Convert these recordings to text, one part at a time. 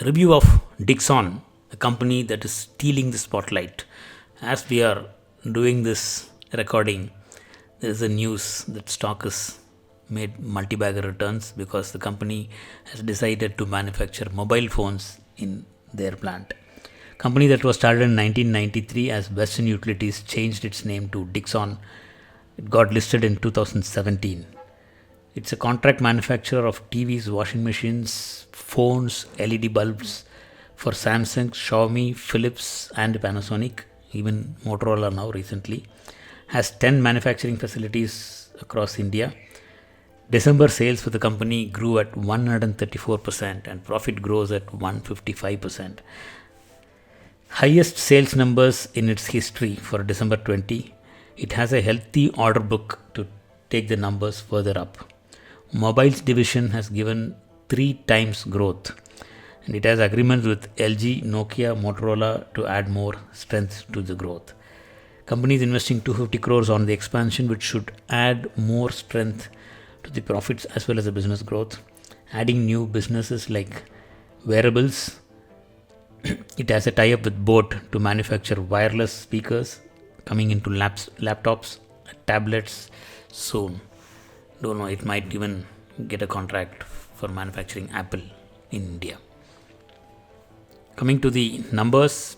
review of Dixon, a company that is stealing the spotlight. As we are doing this recording, there is a news that stock is made multi-bagger returns because the company has decided to manufacture mobile phones in their plant. Company that was started in 1993 as Western Utilities changed its name to Dixon. It got listed in 2017. It's a contract manufacturer of TVs, washing machines, phones, LED bulbs for Samsung, Xiaomi, Philips, and Panasonic. Even Motorola now recently has 10 manufacturing facilities across India. December sales for the company grew at 134% and profit grows at 155%. Highest sales numbers in its history for December 20. It has a healthy order book to take the numbers further up. Mobiles division has given 3 times growth and it has agreements with LG, Nokia, Motorola to add more strength to the growth. Company is investing 250 crores on the expansion, which should add more strength to the profits as well as the business growth. Adding new businesses like wearables. It has a tie-up with Boat to manufacture wireless speakers coming into laptops, tablets soon. Don't know, it might even get a contract for manufacturing Apple in India. Coming to the numbers,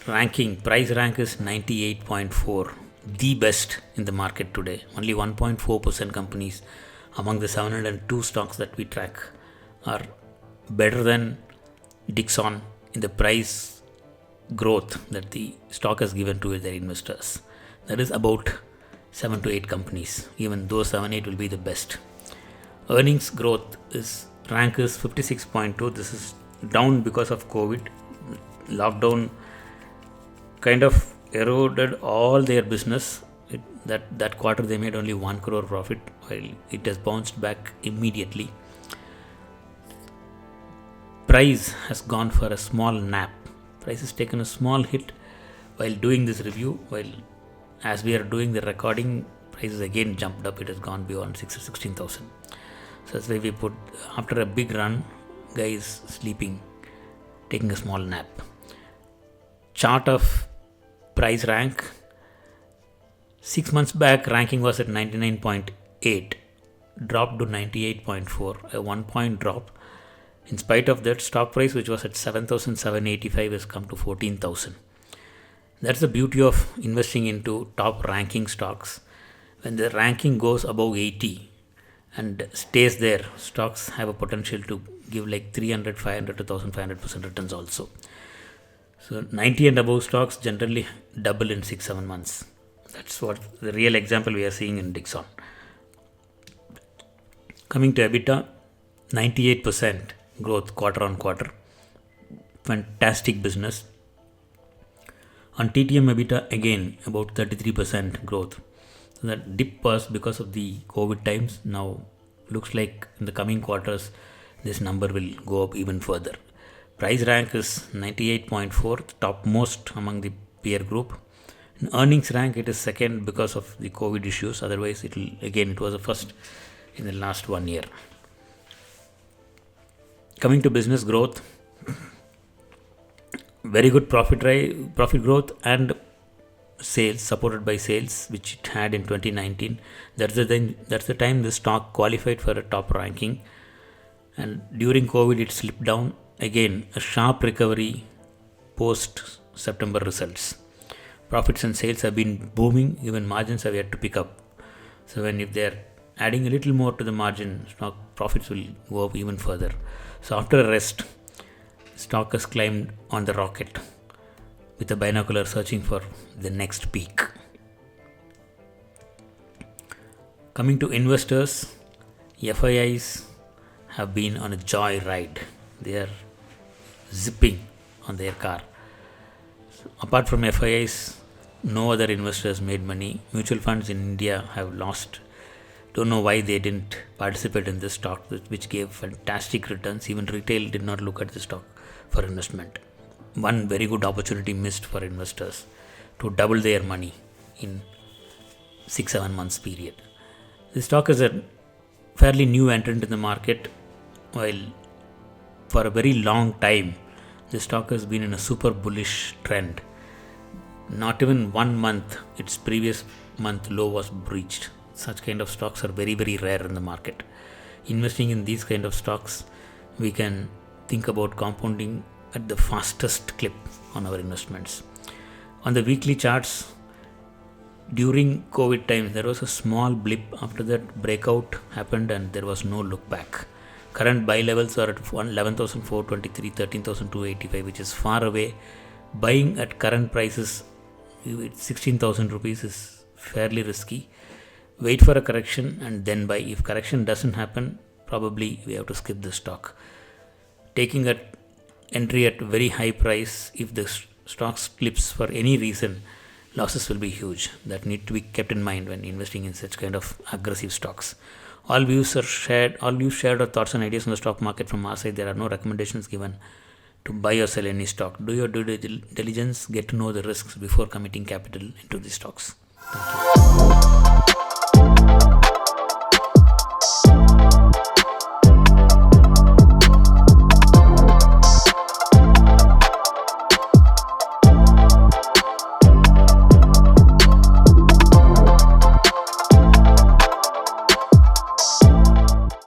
ranking, price rank is 98.4, the best in the market today. Only 1.4% companies among the 702 stocks that we track are better than Dixon in the price growth that the stock has given to their investors. That is about 7 to 8 companies. Even those 7-8 will be the best. Earnings growth is rank is 56.2. This is down because of COVID. Lockdown kind of eroded all their business. That quarter they made only 1 crore profit, while it has bounced back immediately. Price has gone for a small nap. Price has taken a small hit while doing this review. While as we are doing the recording, price has again jumped up. It has gone beyond 16,000. So that's why we put, after a big run, guys sleeping, taking a small nap. Chart of price rank. 6 months back, ranking was at 99.8, dropped to 98.4, a 1 point drop. In spite of that, stock price, which was at 7,785, has come to 14,000. That's the beauty of investing into top ranking stocks. When the ranking goes above 80 and stays there, stocks have a potential to give like 300, 500 to 1,500% returns also. So 90 and above stocks generally double in 6-7 months. That's what the real example we are seeing in Dixon. Coming to EBITDA, 98% growth quarter on quarter. Fantastic business. On TTM EBITDA, again about 33% growth. So that dip was because of the COVID times. Now looks like in the coming quarters this number will go up even further. Price rank is 98.4, topmost among the peer group. In earnings rank, it is second because of the COVID issues. Otherwise, it was the first in the last 1 year. Coming to business growth, very good profit growth and sales, supported by sales, which it had in 2019. That's the time the stock qualified for a top ranking. And during COVID, it slipped down. Again, a sharp recovery post September results. Profits and sales have been booming. Even margins have yet to pick up. So if they are adding a little more to the margin, stock profits will go up even further. So after a rest, stock has climbed on the rocket with a binocular searching for the next peak. Coming to investors, FIIs have been on a joy ride. They are zipping on their car. So apart from FIIs, no other investors made money. Mutual funds in India have lost. Don't know why they didn't participate in this stock, which gave fantastic returns. Even retail did not look at the stock for investment. One very good opportunity missed for investors to double their money in 6-7 months period. The stock is a fairly new entrant in the market, while for a very long time, the stock has been in a super bullish trend. Not even 1 month, its previous month low was breached. Such kind of stocks are very, very rare in the market. Investing in these kind of stocks, we can think about compounding at the fastest clip on our investments. On the weekly charts, during COVID times, there was a small blip. After that, breakout happened and there was no look back. Current buy levels are at 11,423, 13,285, which is far away. Buying at current prices, 16,000 rupees, is fairly risky. Wait for a correction and then buy. If correction doesn't happen, probably we have to skip the stock. Taking an entry at very high price, if the stock slips for any reason, losses will be huge. That need to be kept in mind when investing in such kind of aggressive stocks. All views shared are thoughts and ideas on the stock market from our side. There are no recommendations given to buy or sell any stock. Do your due diligence, get to know the risks before committing capital into these stocks. Thank you.